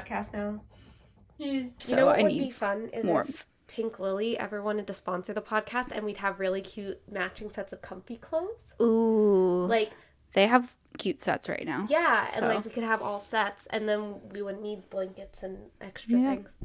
podcast now. So you know what I would need be fun is warmth. if Pink Lily ever wanted to sponsor the podcast and we'd have really cute matching sets of comfy clothes. Ooh. Like, they have cute sets right now. yeah, So. and like we could have all sets and then we wouldn't need blankets and extra things.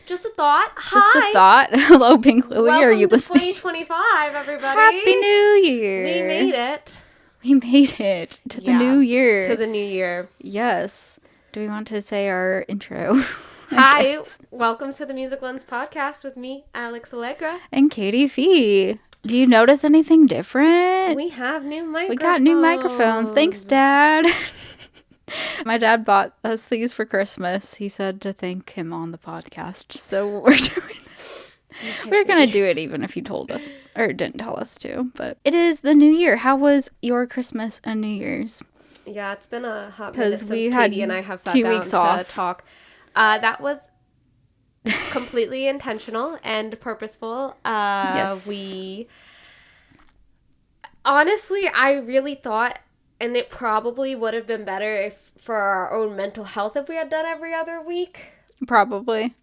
Just a thought. Just a thought. Hello, Pink Lily. Welcome Are you to listening? 2025, everybody. Happy New Year. We made it. We made it to the new year. To the new year. Yes. Do we want to say our intro? Hi, welcome to the Music Lens podcast with me, Alex Allegra. And Katie Fee. Do you notice anything different? We have new microphones. We got new microphones. Thanks, Dad. My dad bought us these for Christmas. He said to thank him on the podcast. So we're doing this. We're going to do it even if you told us or didn't tell us to. But it is the new year. How was your Christmas and New Year's? Yeah, it's been a hot minute since we had Katie and I have sat 2 down weeks to off. talk. That was completely intentional and purposeful. Yes. Honestly, I really thought, and it probably would have been better if for our own mental health if we had done every other week. Probably.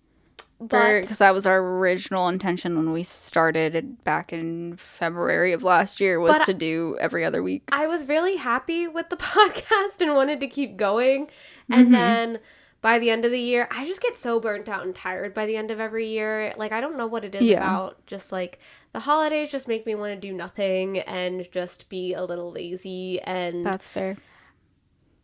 But Because that was our original intention when we started back in February of last year was to do every other week. I was really happy with the podcast and wanted to keep going. And then by the end of the year, I just get so burnt out and tired by the end of every year. Like, I don't know what it is about. Just like the holidays just make me want to do nothing and just be a little lazy. And That's fair.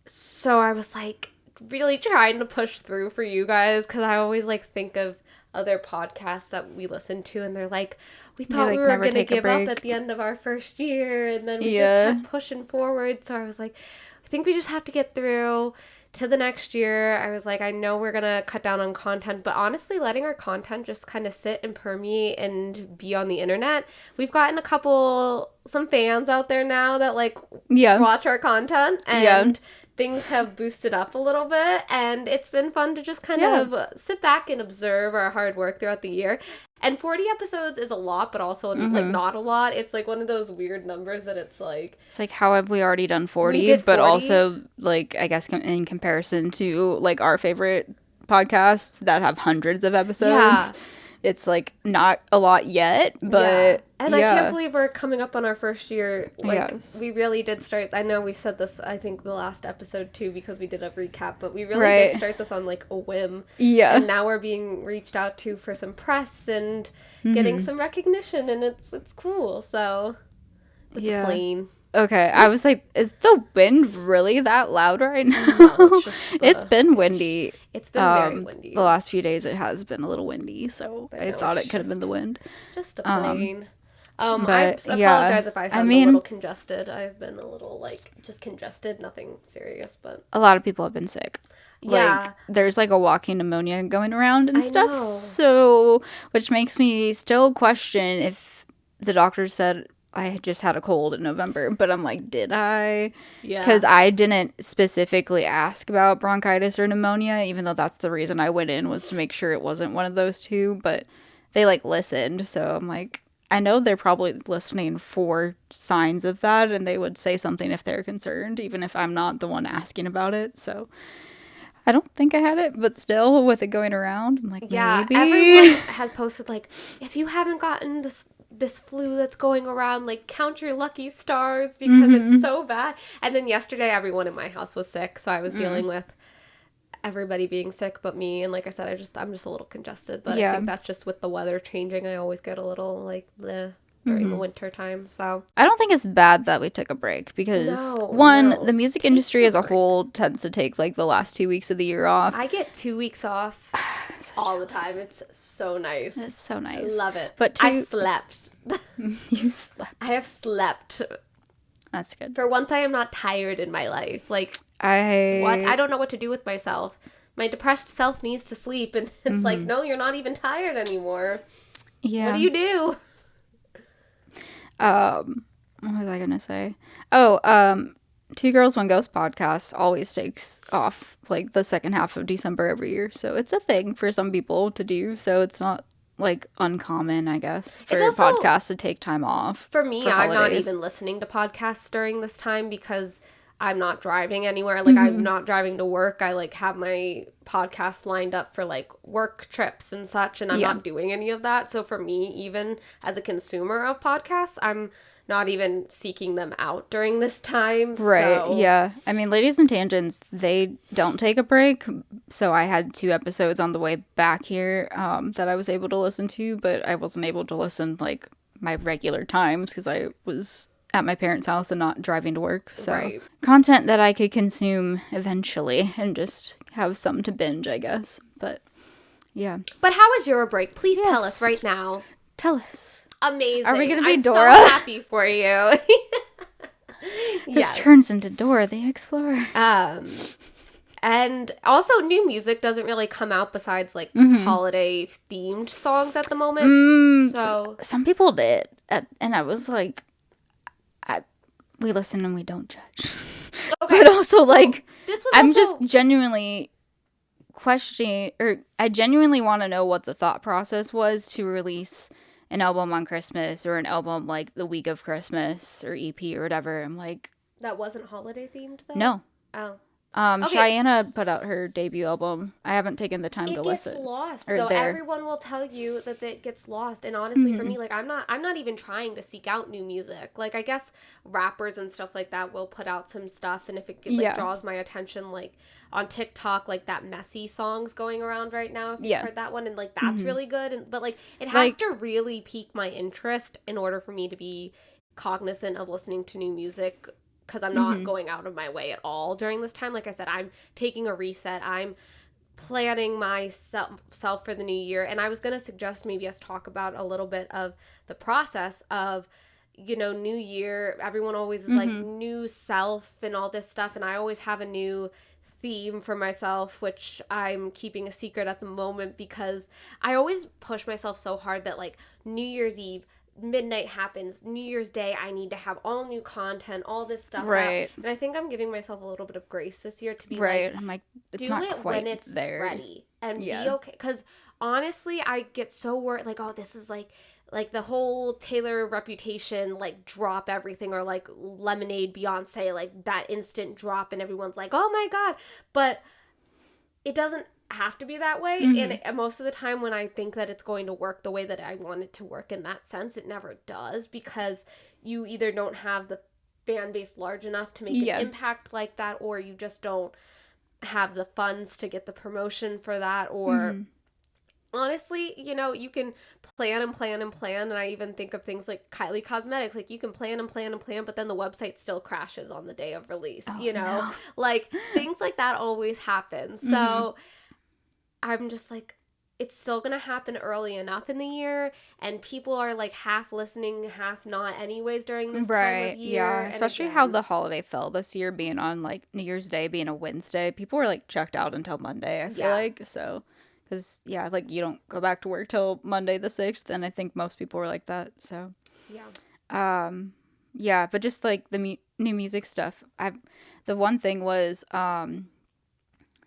so I was like really trying to push through for you guys because I always like think of other podcasts that we listen to and they're like, we thought we were going to give up at the end of our first year and then we just kept pushing forward. So I was like, I think we just have to get through to the next year. I was like, I know we're going to cut down on content, but honestly letting our content just kind of sit and permeate and be on the internet. We've gotten some fans out there now that like watch our content and things have boosted up a little bit, and it's been fun to just kind of sit back and observe our hard work throughout the year. And 40 episodes is a lot, but also like not a lot. It's like one of those weird numbers that it's like how have we already done 40? We did 40. But also like I guess in comparison to like our favorite podcasts that have hundreds of episodes. It's like not a lot yet, but and I can't believe we're coming up on our first year. Like we really did start. I know we said this, I think the last episode too, because we did a recap, but we really did start this on like a whim. Yeah. And now we're being reached out to for some press and getting some recognition, and it's cool. So it's a plane. Okay, I was like, is the wind really that loud right now? No, it's been windy. It's been very windy. The last few days it has been a little windy, so I thought it could have been the wind. Just a plane. I apologize if I sound a little congested. I've been a little, just congested. Nothing serious, but... A lot of people have been sick. Yeah. Like, there's, a walking pneumonia going around and stuff. So, which makes me still question if the doctor said... I had just had a cold in November, but I'm like, did I? Yeah. Because I didn't specifically ask about bronchitis or pneumonia, even though that's the reason I went in was to make sure it wasn't one of those two, but they listened. So I'm like, I know they're probably listening for signs of that, and they would say something if they're concerned, even if I'm not the one asking about it. So I don't think I had it, but still with it going around, I'm like, maybe. Everyone has posted if you haven't gotten this flu that's going around, count your lucky stars because it's so bad. And then yesterday everyone in my house was sick, so I was dealing with everybody being sick but me, and like I said, I'm just a little congested, but I think that's just with the weather changing. I always get a little during the winter time. So I don't think it's bad that we took a break because the music industry as a whole tends to take the last 2 weeks of the year off. I get 2 weeks off all the time. It's so nice. It's so nice. Love it. But I slept. You slept. I have slept. That's good. For once I am not tired in my life. I don't know what to do with myself. My depressed self needs to sleep, and it's no, you're not even tired anymore. Yeah. What do you do? What was I gonna say? Oh, Two Girls One Ghost podcast always takes off the second half of December every year, so it's a thing for some people to do. So it's not uncommon, I guess, for podcasts to take time off. For me, I'm not even listening to podcasts during this time because I'm not driving anywhere. Like, I'm not driving to work. I, like, have my podcast lined up for, like, work trips and such, and I'm not doing any of that. So for me, even as a consumer of podcasts, I'm not even seeking them out during this time. Right, so. Yeah. I mean, Ladies and Tangents, they don't take a break. So I had 2 episodes on the way back here that I was able to listen to, but I wasn't able to listen, like, my regular times because I was at my parents' house and not driving to work. So content that I could consume eventually and just have something to binge, I guess. But, yeah. But how was your break? Please tell us right now. Tell us. Amazing. Are we going to be I'm Dora? I'm so happy for you. This turns into Dora the Explorer. And also new music doesn't really come out besides like holiday themed songs at the moment. So some people did. And I was like, we listen and we don't judge. Okay. But also so like, I'm just genuinely questioning, or I genuinely want to know what the thought process was to release an album on Christmas or an album like the week of Christmas or EP or whatever. I'm like, that wasn't holiday themed though? No. Oh. Okay. Cheyenne put out her debut album. I haven't taken the time to listen. It gets lost. Though everyone will tell you that it gets lost. And honestly, for me, like I'm not even trying to seek out new music. Like I guess rappers and stuff like that will put out some stuff, and if it like, draws my attention, like on TikTok, like that Messy song's going around right now. If you've heard that one, and like that's really good. But like it has to really pique my interest in order for me to be cognizant of listening to new music. Because I'm not going out of my way at all during this time. Like I said, I'm taking a reset. I'm planning myself for the new year. And I was going to suggest maybe us talk about a little bit of the process of, you know, new year. Everyone always is like new self and all this stuff. And I always have a new theme for myself, which I'm keeping a secret at the moment because I always push myself so hard that like New Year's Eve, midnight happens, New Year's Day, I need to have all new content, all this stuff out. And I think I'm giving myself a little bit of grace this year to be like, I'm like, it's do not it quite when it's there. ready and be okay. Because honestly, I get so worried, like, oh, this is like the whole Taylor Reputation, like drop everything, or like Lemonade, Beyonce, like that instant drop, and everyone's like, oh my god. But it doesn't have to be that way, and most of the time when I think that it's going to work the way that I want it to work in that sense, it never does, because you either don't have the fan base large enough to make an impact like that, or you just don't have the funds to get the promotion for that, or honestly, you know, you can plan and plan and plan, and I even think of things like Kylie Cosmetics, like you can plan and plan and plan, but then the website still crashes on the day of release, you know? No. Like, things like that always happen, so I'm just like, it's still going to happen early enough in the year, and people are like half listening, half not anyways during this time of year. Yeah, especially how the holiday fell this year, being on like New Year's Day being a Wednesday. People were like checked out until Monday, I feel like. So, because, like you don't go back to work till Monday the 6th, and I think most people were like that. So, but just like the new music stuff. The one thing was,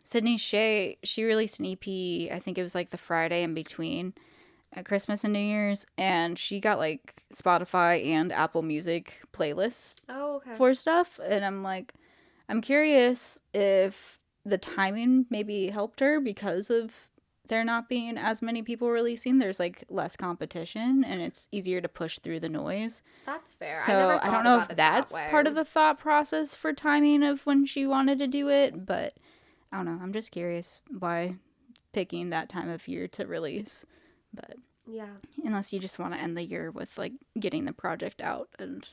Sydney Shea, she released an EP, I think it was like the Friday in between Christmas and New Year's, and she got like Spotify and Apple Music playlists for stuff, and I'm like, I'm curious if the timing maybe helped her because of there not being as many people releasing. There's like less competition, and it's easier to push through the noise. That's fair. So I don't know if that's part of the thought process for timing of when she wanted to do it, but I don't know. I'm just curious why picking that time of year to release. But unless you just want to end the year with like getting the project out and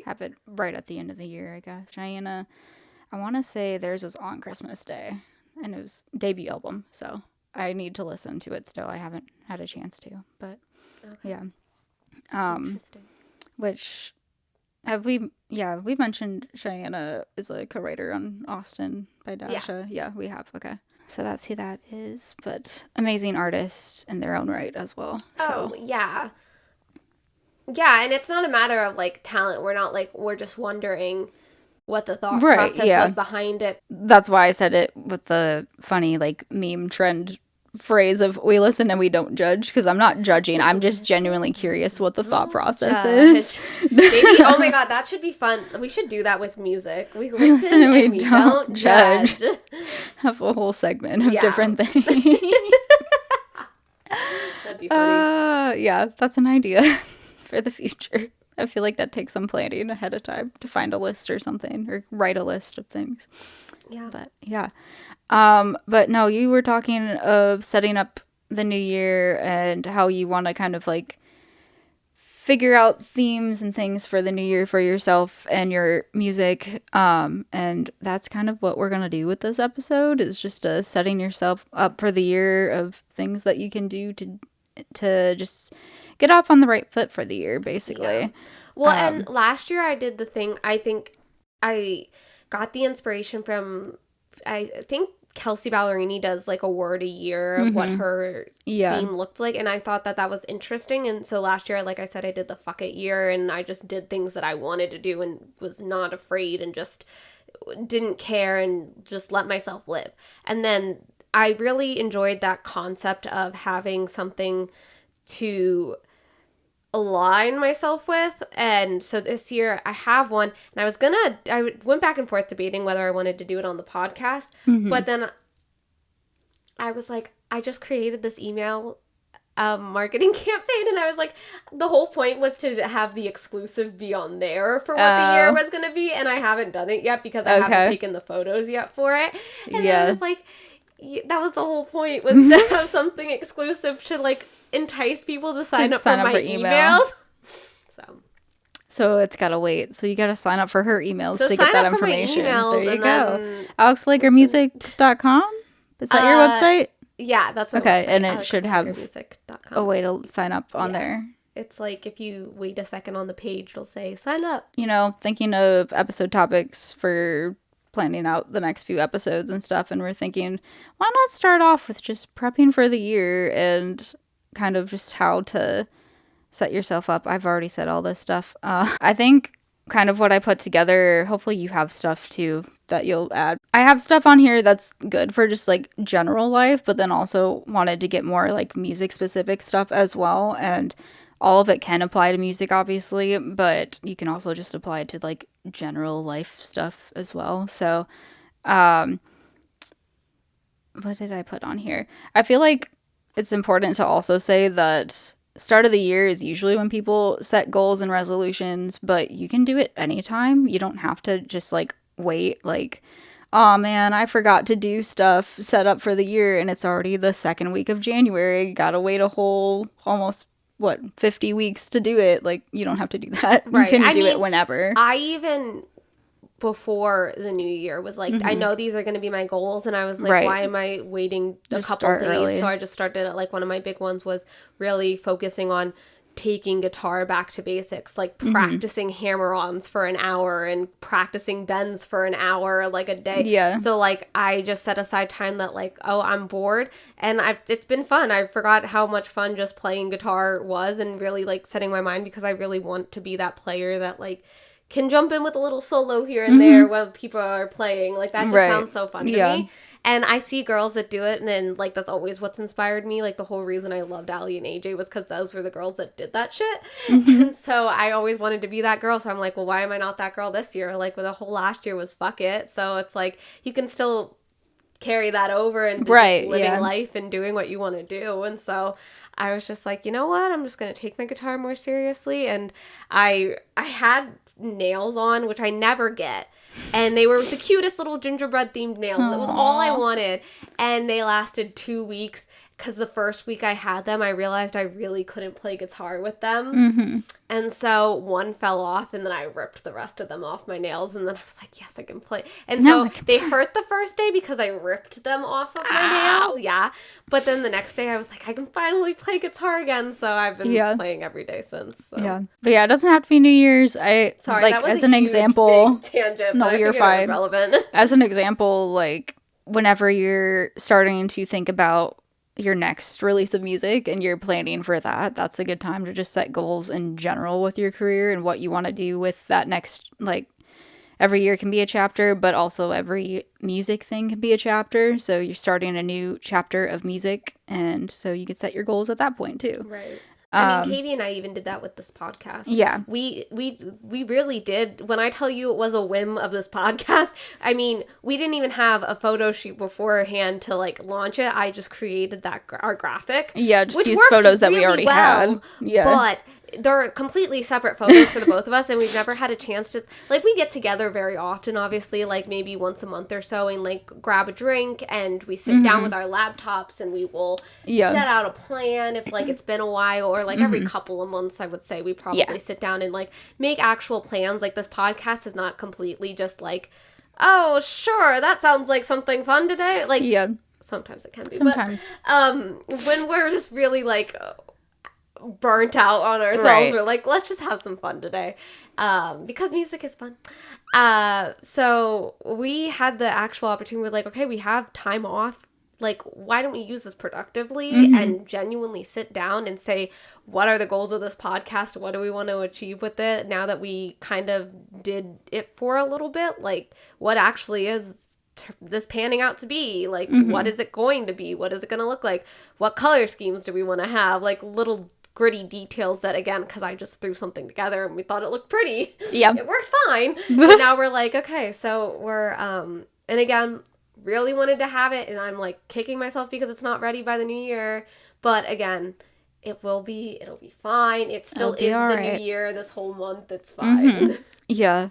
have it right at the end of the year, I guess. Cheyenne, I want to say theirs was on Christmas Day, and it was debut album, so I need to listen to it still. I haven't had a chance to, but Interesting. Which we've mentioned Cheyenne is a co-writer on Austin by Dasha. Yeah, we have. Okay. So that's who that is, but amazing artists in their own right as well. So. Oh, yeah. Yeah, and it's not a matter of, like, talent. We're not, like, we're just wondering what the thought process was behind it. That's why I said it with the funny, like, meme trend phrase of we listen and we don't judge, because I'm not judging. I'm just genuinely curious what the thought process is. Maybe, oh my god, that should be fun. We should do that with music. We listen and we don't judge. Have a whole segment of different things. That'd be funny. Yeah, that's an idea for the future. I feel like that takes some planning ahead of time to find a list or something, or write a list of things. Yeah. But yeah. But no, you were talking of setting up the new year and how you want to kind of like figure out themes and things for the new year for yourself and your music. And that's kind of what we're going to do with this episode, is just setting yourself up for the year of things that you can do to just get off on the right foot for the year, basically. Yeah. Well, and last year I did the thing, I think I got the inspiration from, I think Kelsey Ballerini does like a word a year of what her theme looked like, and I thought that was interesting. And so last year, like I said, I did the fuck it year, and I just did things that I wanted to do and was not afraid and just didn't care and just let myself live. And then I really enjoyed that concept of having something to align myself with. And so this year I have one, and I went back and forth debating whether I wanted to do it on the podcast, but then I was like, I just created this email marketing campaign, and I was like, the whole point was to have the exclusive be on there for what the year was going to be, and I haven't done it yet because I haven't taken the photos yet for it. And then I was like, that was the whole point, was to have something exclusive to like entice people to sign up for my emails. So it's gotta wait. So you gotta sign up for her emails to get that information. There you go. AlexLakermusic.com? Is that your website? Yeah, that's my website. And it should have a way to sign up on there. It's like if you wait a second on the page, it'll say sign up. You know, thinking of episode topics for planning out the next few episodes and stuff, and we're thinking, why not start off with just prepping for the year and kind of just how to set yourself up. I've already said all this stuff. I think kind of what I put together, hopefully you have stuff too that you'll add. I have stuff on here that's good for just like general life, but then also wanted to get more like music specific stuff as well. And all of it can apply to music, obviously, but you can also just apply it to like general life stuff as well. So, what did I put on here? I feel like it's important to also say that start of the year is usually when people set goals and resolutions, but you can do it anytime. You don't have to just like wait, like, oh man, I forgot to do stuff set up for the year and it's already the second week of January. Gotta wait a whole almost 50 weeks to do it. Like, you don't have to do that. Right. You can do it whenever. I even before the new year was like, I know these are going to be my goals, and I was like, why am I waiting a couple days? Early. So I just started it. Like, one of my big ones was really focusing on taking guitar back to basics, like practicing hammer-ons for an hour and practicing bends for an hour, like a day. Yeah. So like I just set aside time that like, oh, I'm bored, and it's been fun. I forgot how much fun just playing guitar was, and really like setting my mind, because I really want to be that player that like can jump in with a little solo here and there while people are playing. Like, that just sounds so fun to me. And I see girls that do it, and then, like, that's always what's inspired me. Like, the whole reason I loved Allie and AJ was because those were the girls that did that shit. And so I always wanted to be that girl. So I'm like, well, why am I not that girl this year? Like, the whole last year was fuck it. So it's like, you can still carry that over and living life and doing what you want to do. And so I was just like, you know what? I'm just going to take my guitar more seriously. And I had nails on, which I never get, and they were the cutest little gingerbread themed nails. Aww. It was all I wanted, and they lasted 2 weeks, because the first week I had them, I realized I really couldn't play guitar with them, and so one fell off, and then I ripped the rest of them off my nails, and then I was like, yes, I can play. And so they hurt the first day because I ripped them off of my nails, but then the next day I was like, I can finally play guitar again, so I've been playing every day since. So. Yeah, but it doesn't have to be New Year's. Sorry, like, that was as an example, big tangent. No, you're fine. Relevant. As an example, like, whenever you're starting to think about your next release of music and you're planning for that, that's a good time to just set goals in general with your career and what you want to do with that next, like, every year can be a chapter, but also every music thing can be a chapter. So you're starting a new chapter of music, and so you can set your goals at that point too. Right. I mean, Katie and I even did that with this podcast. Yeah. We really did. When I tell you it was a whim of this podcast, I mean, we didn't even have a photo shoot beforehand to like launch it. I just created our graphic. Yeah, just use photos that we already had. Yeah. But they're completely separate photos for the both of us, and we've never had a chance to, like, we get together very often, obviously, like maybe once a month or so, and like grab a drink, and we sit down with our laptops, and we will set out a plan if like it's been a while, or like every couple of months, I would say, we probably sit down and like make actual plans. Like, this podcast is not completely just like, oh sure, that sounds like something fun today. Like, sometimes it can be, sometimes. But when we're just really like burnt out on ourselves, we're like, let's just have some fun today, because music is fun. So we had the actual opportunity. We're like, okay, we have time off, like, why don't we use this productively and genuinely sit down and say, what are the goals of this podcast? What do we want to achieve with it now that we kind of did it for a little bit? Like, what actually is this panning out to be? Like, what is it going to be? What is it going to look like? What color schemes do we want to have? Like, little gritty details that, again, because I just threw something together and we thought it looked pretty. Yeah. It worked fine. But now we're like, okay, so we're, and again, really wanted to have it, and I'm like kicking myself because it's not ready by the new year. But again, it'll be fine. It still is the new year. This whole month, it's fine. Yeah.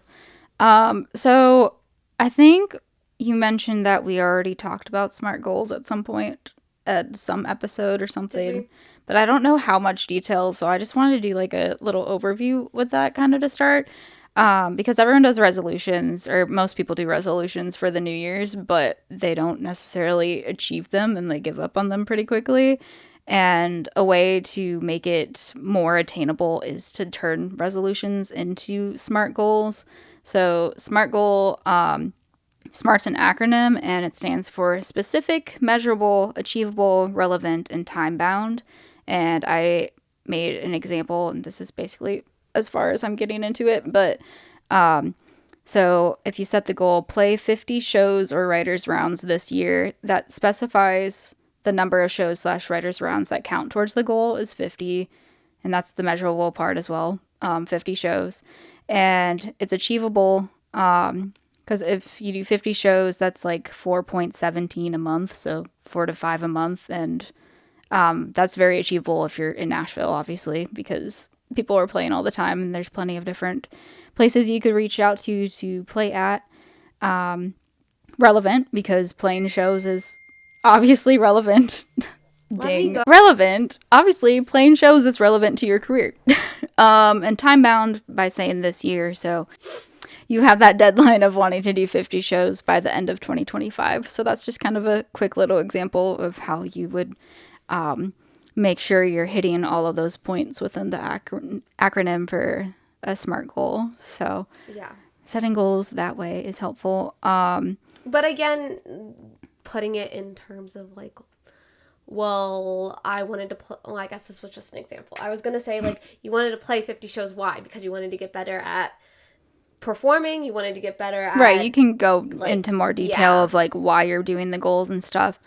So I think you mentioned that we already talked about SMART goals at some point at some episode or something, but I don't know how much detail. So I just wanted to do like a little overview with that kind of to start. Because everyone does resolutions, or most people do resolutions for the New Year's, but they don't necessarily achieve them and they give up on them pretty quickly. And a way to make it more attainable is to turn resolutions into SMART goals. So SMART goal, SMART's an acronym, and it stands for specific, measurable, achievable, relevant, and time-bound. And I made an example, and this is basically as far as I'm getting into it, but so if you set the goal, play 50 shows or writers rounds this year, that specifies the number of shows / writers rounds that count towards the goal is 50, and that's the measurable part as well, 50 shows, and it's achievable because if you do 50 shows, that's like 4.17 a month, so 4 to 5 a month, and that's very achievable if you're in Nashville, obviously, because people are playing all the time, and there's plenty of different places you could reach out to play at. Relevant, because playing shows is obviously relevant. Ding. Relevant. Obviously, playing shows is relevant to your career. And time-bound by saying this year, so you have that deadline of wanting to do 50 shows by the end of 2025. So that's just kind of a quick little example of how you would make sure you're hitting all of those points within the acronym for a SMART goal. So setting goals that way is helpful. But again, putting it in terms of like, well, I wanted to play, well, I guess this was just an example. I was going to say, like, you wanted to play 50 shows. Why? Because you wanted to get better at performing. You wanted to get better at... Right, you can go into more detail of like why you're doing the goals and stuff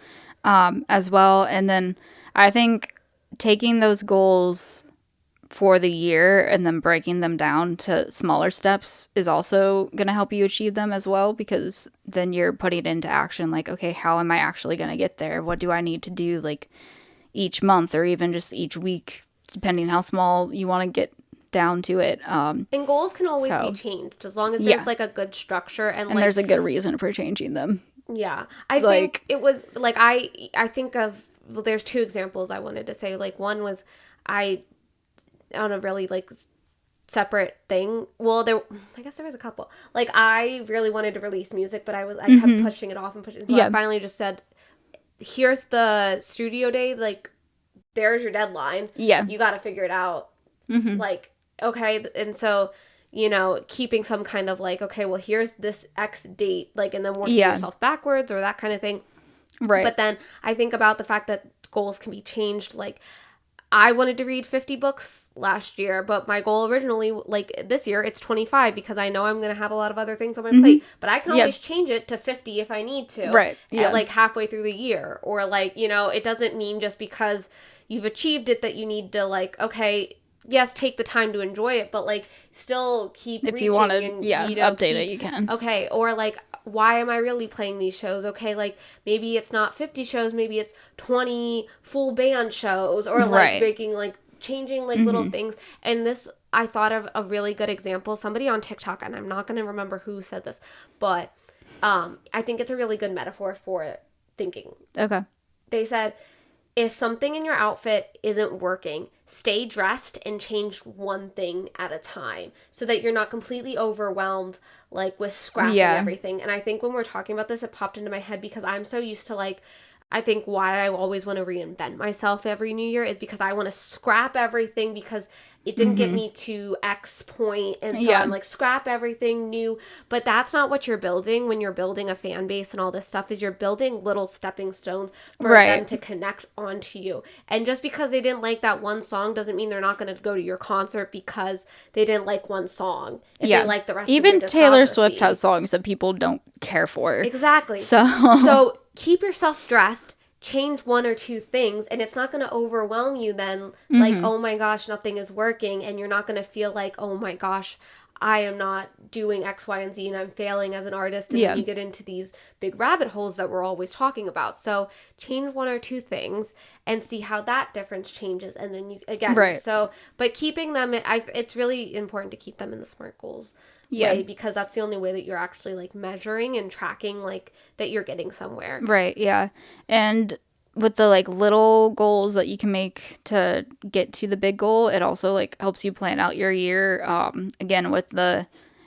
as well. And then I think taking those goals for the year and then breaking them down to smaller steps is also going to help you achieve them as well, because then you're putting it into action. Like, okay, how am I actually going to get there? What do I need to do like each month or even just each week, depending how small you want to get down to it. And goals can always be changed as long as there's like a good structure and like, there's a good reason for changing them. Yeah. I think it was like, I think of, well, there's two examples I wanted to say. Like, one was on a really like separate thing. Well, I guess there was a couple. Like, I really wanted to release music, but I kept pushing it off and pushing. So I finally just said, here's the studio day. Like, there's your deadline. Yeah. You got to figure it out. Like, okay. And so, you know, keeping some kind of like, okay, well, here's this X date, like, and then working yourself backwards or that kind of thing. Right. But then I think about the fact that goals can be changed. Like, I wanted to read 50 books last year, but my goal originally, like this year, it's 25 because I know I'm going to have a lot of other things on my plate. But I can always change it to 50 if I need to. Right. Yeah. Like halfway through the year. Or like, you know, it doesn't mean just because you've achieved it that you need to like, okay, yes, take the time to enjoy it, but like still keep if you want to update it, you can. Okay. Or like, why am I really playing these shows? Okay, like maybe it's not 50 shows, maybe it's 20 full band shows, or like making like changing like little things. And this, I thought of a really good example. Somebody on TikTok, and I'm not going to remember who said this, but I think it's a really good metaphor for thinking. Okay. They said, if something in your outfit isn't working, stay dressed and change one thing at a time so that you're not completely overwhelmed like with scrapping everything. And I think when we're talking about this, it popped into my head because I'm so used to like, I think why I always want to reinvent myself every new year is because I want to scrap everything because it didn't get me to X point. And so I'm like, scrap everything new. But that's not what you're building when you're building a fan base and all this stuff. Is you're building little stepping stones for them to connect onto you. And just because they didn't like that one song doesn't mean they're not going to go to your concert because they didn't like one song. If they like the rest of your discography. Even Taylor Swift has songs that people don't care for. Exactly. So keep yourself dressed. Change one or two things, and it's not going to overwhelm you then, like, oh my gosh, nothing is working, and you're not going to feel like, oh my gosh, I am not doing X, Y, and Z, and I'm failing as an artist, and then you get into these big rabbit holes that we're always talking about. So change one or two things and see how that difference changes, and then you, again, so, but keeping them, it's really important to keep them in the SMART goals. Way, because that's the only way that you're actually like measuring and tracking like that you're getting somewhere. Right, yeah. And with the like little goals that you can make to get to the big goal, it also like helps you plan out your year. Again, with the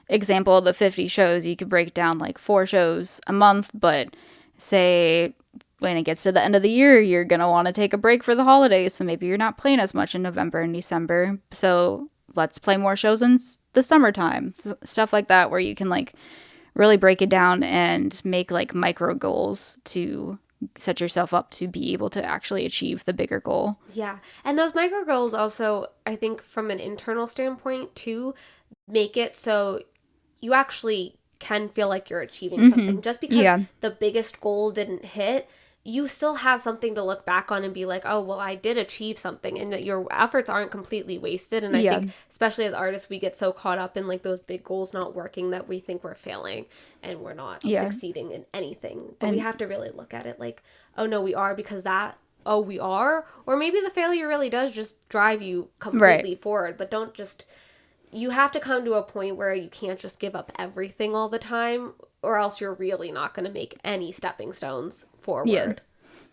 example of the 50 shows, you could break down like 4 shows a month, but say when it gets to the end of the year, you're going to want to take a break for the holidays, so maybe you're not playing as much in November and December. So let's play more shows in the summertime, stuff like that, where you can like really break it down and make like micro goals to set yourself up to be able to actually achieve the bigger goal. Yeah. And those micro goals also, I think from an internal standpoint too, make it so you actually can feel like you're achieving something. Just because the biggest goal didn't hit, you still have something to look back on and be like, oh, well, I did achieve something, and that your efforts aren't completely wasted. And I think, especially as artists, we get so caught up in like those big goals not working that we think we're failing and we're not succeeding in anything. But we have to really look at it like, oh, no, we are, because that, oh, we are. Or maybe the failure really does just drive you completely forward. But don't just, you have to come to a point where you can't just give up everything all the time, or else you're really not going to make any stepping stones forward.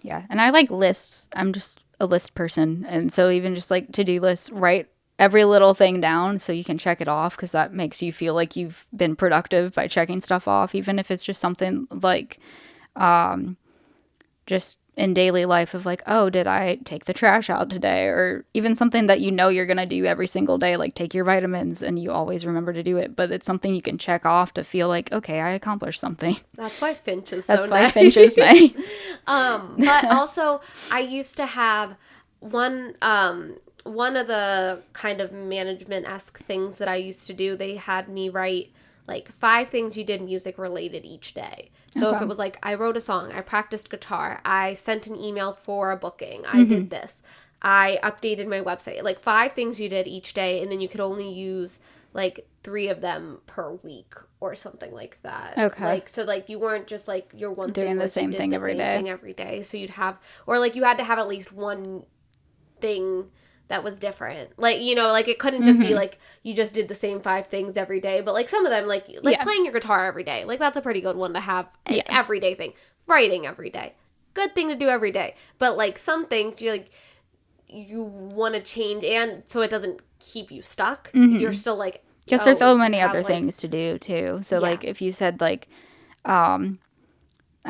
Yeah. And I like lists. I'm just a list person. And so even just like to-do lists, write every little thing down so you can check it off, because that makes you feel like you've been productive by checking stuff off, even if it's just something like just in daily life of like, oh, did I take the trash out today? Or even something that you know you're going to do every single day, like take your vitamins, and you always remember to do it. But it's something you can check off to feel like, okay, I accomplished something. That's why Finch is so nice. That's why Finch is nice. But also, I used to have one of the kind of management-esque things that I used to do. They had me write like 5 things you did music related each day. So if it was like, I wrote a song, I practiced guitar, I sent an email for a booking, I did this, I updated my website, like 5 things you did each day, and then you could only use like 3 of them per week or something like that. Okay. Like, so like you weren't just like your one doing thing the same thing every day. So you'd have, or like you had to have at least one thing that was different. Like, you know, like it couldn't just be like you just did the same 5 things every day, but like some of them, like playing your guitar every day, like that's a pretty good one to have, an everyday thing. Writing every day, good thing to do every day. But like some things you want to change, and so it doesn't keep you stuck. You're still like, because there's so many other things to do too. So like if you said like I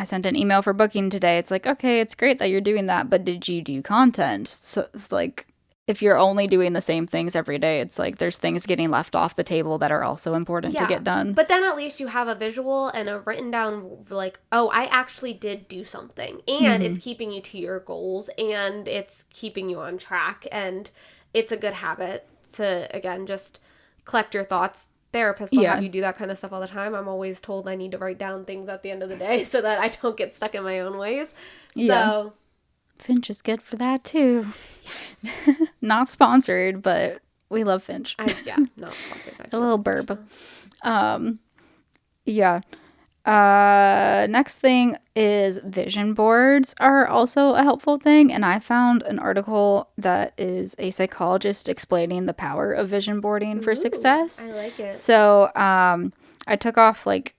sent an email for booking today, it's like, okay, it's great that you're doing that, but did you do content? So like, if you're only doing the same things every day, it's like there's things getting left off the table that are also important to get done. But then at least you have a visual and a written down, like, oh, I actually did do something. And it's keeping you to your goals, and it's keeping you on track. And it's a good habit to, again, just collect your thoughts. Therapists will have you do that kind of stuff all the time. I'm always told I need to write down things at the end of the day so that I don't get stuck in my own ways. So Finch is good for that too. Not sponsored, but we love Finch. Not sponsored. A little burb. Next thing is vision boards are also a helpful thing, and I found an article that is a psychologist explaining the power of vision boarding for success. I like it. So I took off like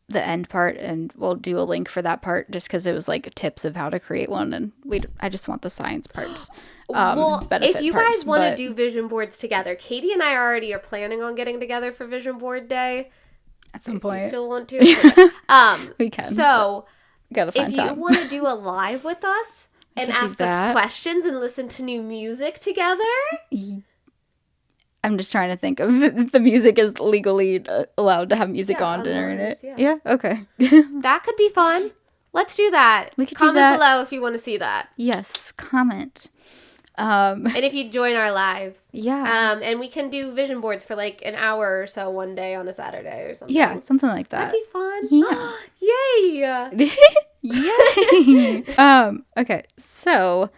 the end part, and we'll do a link for that part just because it was like tips of how to create one, and I just want the science parts. If you guys want to do vision boards together, Katie and I already are planning on getting together for Vision Board Day. At some point. You still want to? We can. So, gotta find if time. you want to do a live with us and ask us questions and listen to new music together. I'm just trying to think of if the music is legally allowed to have music on during it. Yeah, okay. That could be fun. Let's do that. We could comment do that below if you want to see that. Yes, comment. And if you join our live. Yeah. And we can do vision boards for like an hour or so one day on a Saturday or something. Yeah, something like that. That'd be fun. Yeah. Yay! Yay! Okay, so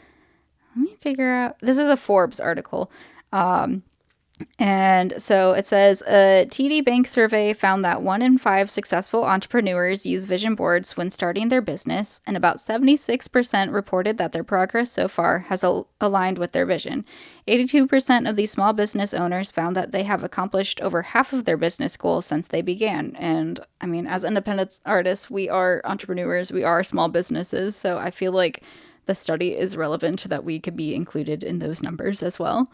let me figure out. This is a Forbes article. And so it says a TD Bank survey found that 1 in 5 successful entrepreneurs use vision boards when starting their business, and about 76% reported that their progress so far has aligned with their vision. 82% of these small business owners found that they have accomplished over half of their business goals since they began. And I mean, as independent artists, we are entrepreneurs, we are small businesses, so I feel like the study is relevant that we could be included in those numbers as well.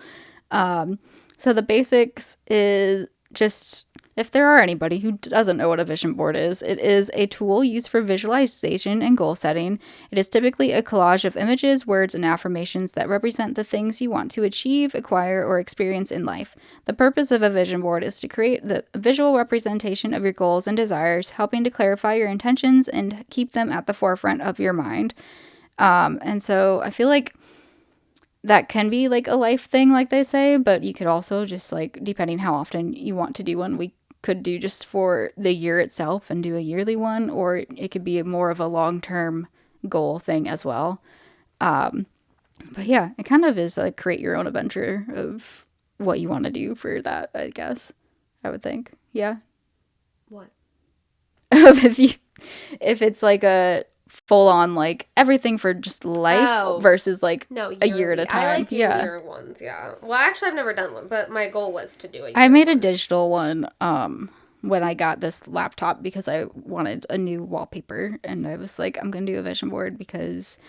So the basics is just, if there are anybody who doesn't know what a vision board is, it is a tool used for visualization and goal setting. It is typically a collage of images, words, and affirmations that represent the things you want to achieve, acquire, or experience in life. The purpose of a vision board is to create the visual representation of your goals and desires, helping to clarify your intentions and keep them at the forefront of your mind. And so I feel like that can be like a life thing, like they say, but you could also just like, depending how often you want to do one, we could do just for the year itself and do a yearly one, or it could be more of a long-term goal thing as well. But yeah, it kind of is like create your own adventure of what you want to do for that, I guess. I would think. Yeah. What? If it's like a full on like everything for just life versus like a year at a time. I like year ones, yeah. Well, actually I've never done one, but my goal was to do a year I made a digital one when I got this laptop because I wanted a new wallpaper, and I was like, I'm gonna do a vision board because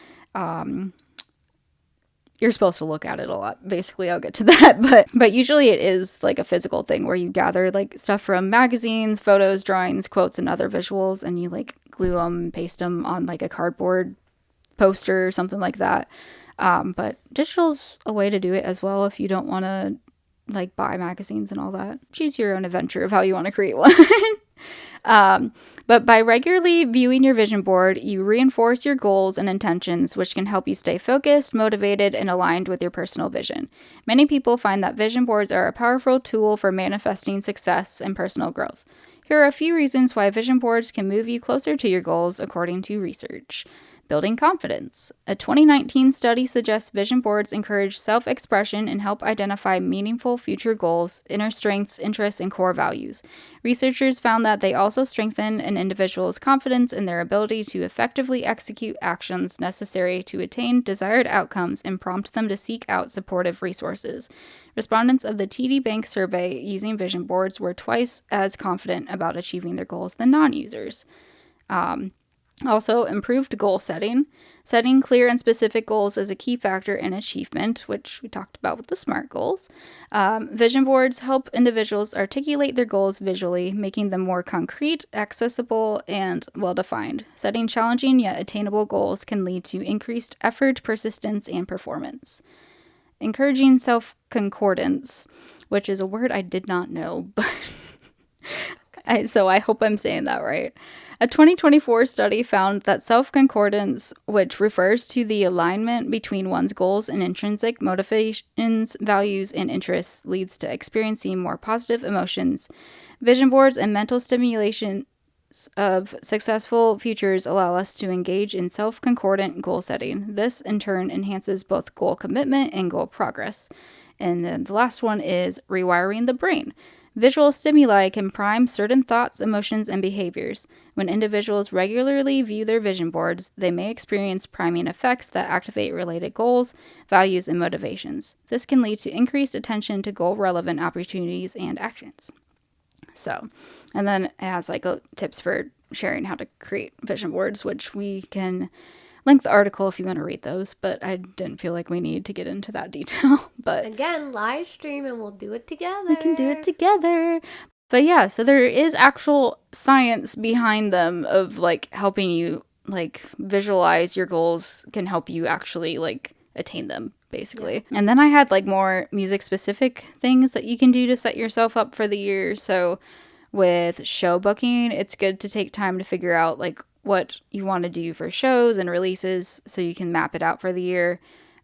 you're supposed to look at it a lot. Basically, I'll get to that. But usually it is like a physical thing where you gather like stuff from magazines, photos, drawings, quotes, and other visuals, and you like glue them and paste them on like a cardboard poster or something like that. But digital's a way to do it as well if you don't want to like buy magazines and all that. Choose your own adventure of how you want to create one. But by regularly viewing your vision board, you reinforce your goals and intentions, which can help you stay focused, motivated, and aligned with your personal vision. Many people find that vision boards are a powerful tool for manifesting success and personal growth. Here are a few reasons why vision boards can move you closer to your goals, according to research. Building confidence. A 2019 study suggests vision boards encourage self-expression and help identify meaningful future goals, inner strengths, interests, and core values. Researchers found that they also strengthen an individual's confidence in their ability to effectively execute actions necessary to attain desired outcomes and prompt them to seek out supportive resources. Respondents of the TD Bank survey using vision boards were twice as confident about achieving their goals than non-users. Also, improved goal setting. Setting clear and specific goals is a key factor in achievement, which we talked about with the SMART goals. Vision boards help individuals articulate their goals visually, making them more concrete, accessible, and well-defined. Setting challenging yet attainable goals can lead to increased effort, persistence, and performance. encouraging self-concordance, which is a word I did not know, but so I hope I'm saying that right. A 2024 study found that self-concordance, which refers to the alignment between one's goals and intrinsic motivations, values, and interests, leads to experiencing more positive emotions. Vision boards and mental stimulation of successful futures allow us to engage in self-concordant goal setting. This, in turn, enhances both goal commitment and goal progress. And then the last one is rewiring the brain. Visual stimuli can prime certain thoughts, emotions, and behaviors. When individuals regularly view their vision boards, they may experience priming effects that activate related goals, values, and motivations. This can lead to increased attention to goal-relevant opportunities and actions. So, and then it has like tips for sharing how to create vision boards, which we can link the article if you want to read those, but I didn't feel like we need to get into that detail. But again, live stream and we'll do it together. We can do it together. But yeah, so there is actual science behind them of like helping you like visualize your goals, can help you actually like attain them, basically. Yeah. And then I had like more music specific things that you can do to set yourself up for the year. So with show booking, it's good to take time to figure out like what you want to do for shows and releases so you can map it out for the year.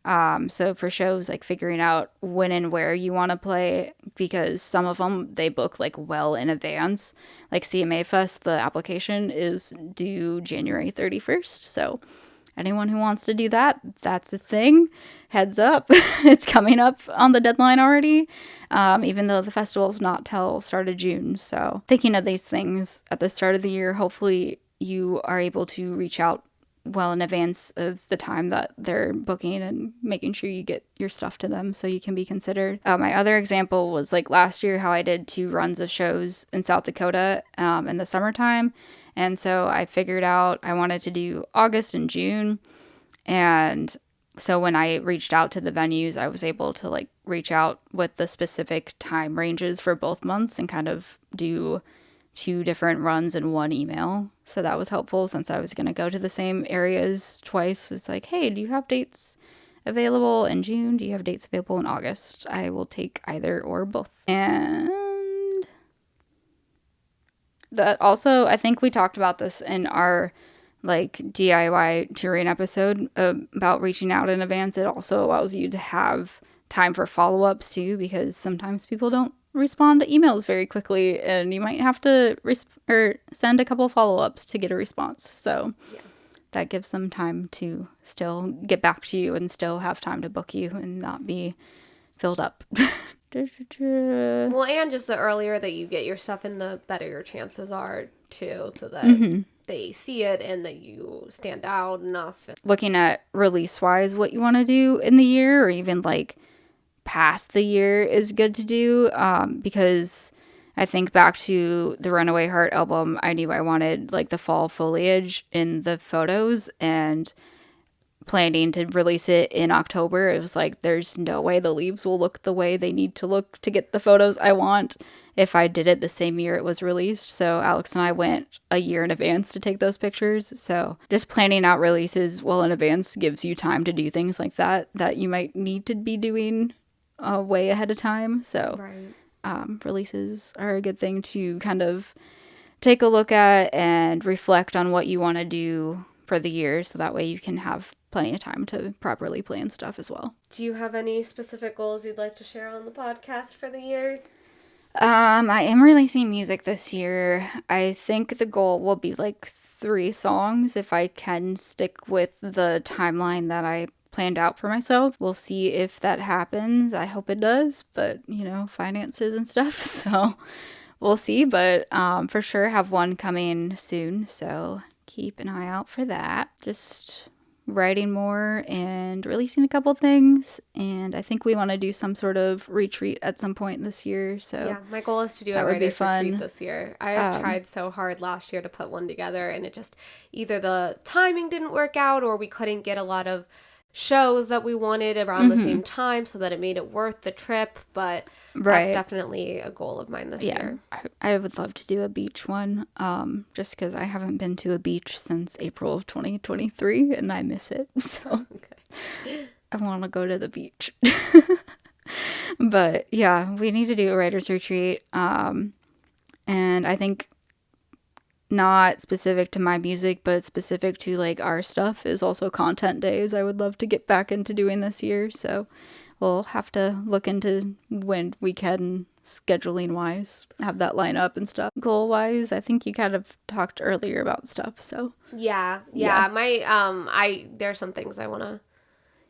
So for shows, like figuring out when and where you want to play, because some of them they book like well in advance. Like CMA Fest, the application is due January 31st. So anyone who wants to do that, that's a thing. Heads up, it's coming up on the deadline already, even though the festival's not till start of June. So thinking of these things at the start of the year, hopefully you are able to reach out well in advance of the time that they're booking and making sure you get your stuff to them so you can be considered. My other example was like last year how I did 2 runs of shows in South Dakota in the summertime. And so I figured out I wanted to do August and June. And so when I reached out to the venues, I was able to like reach out with the specific time ranges for both months and kind of do 2 different runs in one email. So that was helpful since I was going to go to the same areas twice. It's like, hey, do you have dates available in June? Do you have dates available in August? I will take either or both. And that also, I think we talked about this in our like DIY touring episode about reaching out in advance. It also allows you to have time for follow-ups too, because sometimes people don't respond to emails very quickly and you might have to send a couple follow-ups to get a response. So that gives them time to still get back to you and still have time to book you and not be filled up. Well, and just the earlier that you get your stuff in, the better your chances are too, so that they see it and that you stand out enough. Looking at release-wise what you want to do in the year, or even like past the year, is good to do, because I think back to the Runaway Heart album, I knew I wanted like the fall foliage in the photos, and planning to release it in October, it was like there's no way the leaves will look the way they need to look to get the photos I want if I did it the same year it was released. So Alex and I went a year in advance to take those pictures. So just planning out releases well in advance gives you time to do things like that you might need to be doing way ahead of time. So releases are a good thing to kind of take a look at and reflect on what you want to do for the year, so that way you can have plenty of time to properly plan stuff as well. Do you have any specific goals you'd like to share on the podcast for the year? I am releasing music this year. I think the goal will be like 3 songs if I can stick with the timeline that I planned out for myself. We'll see if that happens. I hope it does, but you know, finances and stuff, so we'll see. But for sure have one coming soon, so keep an eye out for that. Just writing more and releasing a couple things, and I think we want to do some sort of retreat at some point this year. So yeah, my goal is to do a writer's retreat this year. I have tried so hard last year to put one together, and it just either the timing didn't work out or we couldn't get a lot of shows that we wanted around the same time so that it made it worth the trip. But that's definitely a goal of mine this year. I would love to do a beach one, just because I haven't been to a beach since April of 2023 and I miss it. So I want to go to the beach. But yeah, we need to do a writer's retreat. And I think not specific to my music, but specific to like our stuff is also content days. I would love to get back into doing this year. So we'll have to look into when we can, scheduling wise, have that line up and stuff. Goal wise, I think you kind of talked earlier about stuff. So yeah. My there's some things I want to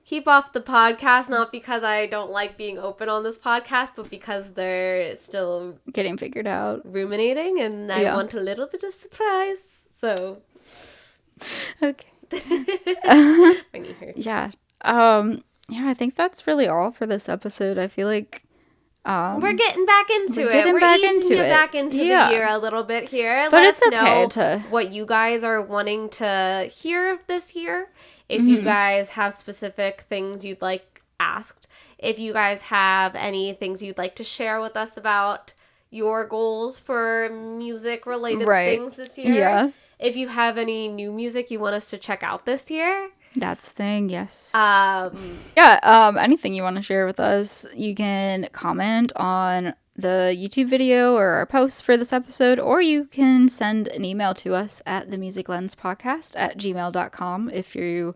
keep off the podcast, not because I don't like being open on this podcast, but because they're still getting figured out, ruminating, and I want a little bit of surprise. So okay. My knee hurts. Yeah. Yeah, I think that's really all for this episode. I feel like we're getting back into it. We're easing you back into the year a little bit here. But Let us know what you guys are wanting to hear this year. If you guys have specific things you'd like asked. If you guys have any things you'd like to share with us about your goals for music-related things this year. Yeah. If you have any new music you want us to check out this year. That's the thing, yes. Anything you want to share with us, you can comment on the YouTube video or our posts for this episode, or you can send an email to us at themusiclenspodcast@gmail.com if you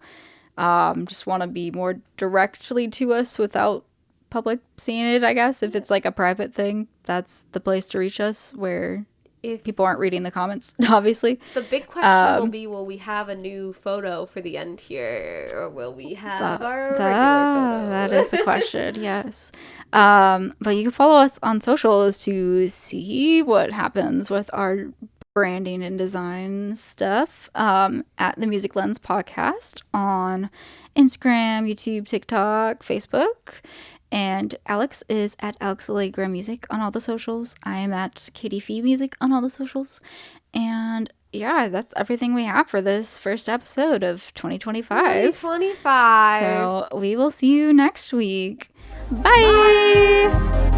just want to be more directly to us without public seeing it, I guess. If it's like a private thing, that's the place to reach us, where if people aren't reading the comments, obviously. The big question will be, will we have a new photo for the end here, or will we have our regular photo? That is a question, yes. But you can follow us on socials to see what happens with our branding and design stuff at The Music Lens Podcast on Instagram, YouTube, TikTok, Facebook. And Alex is at Alex Allegra Music on all the socials. I am at Katie Fee Music on all the socials. And yeah, that's everything we have for this first episode of 2025. So we will see you next week. Bye.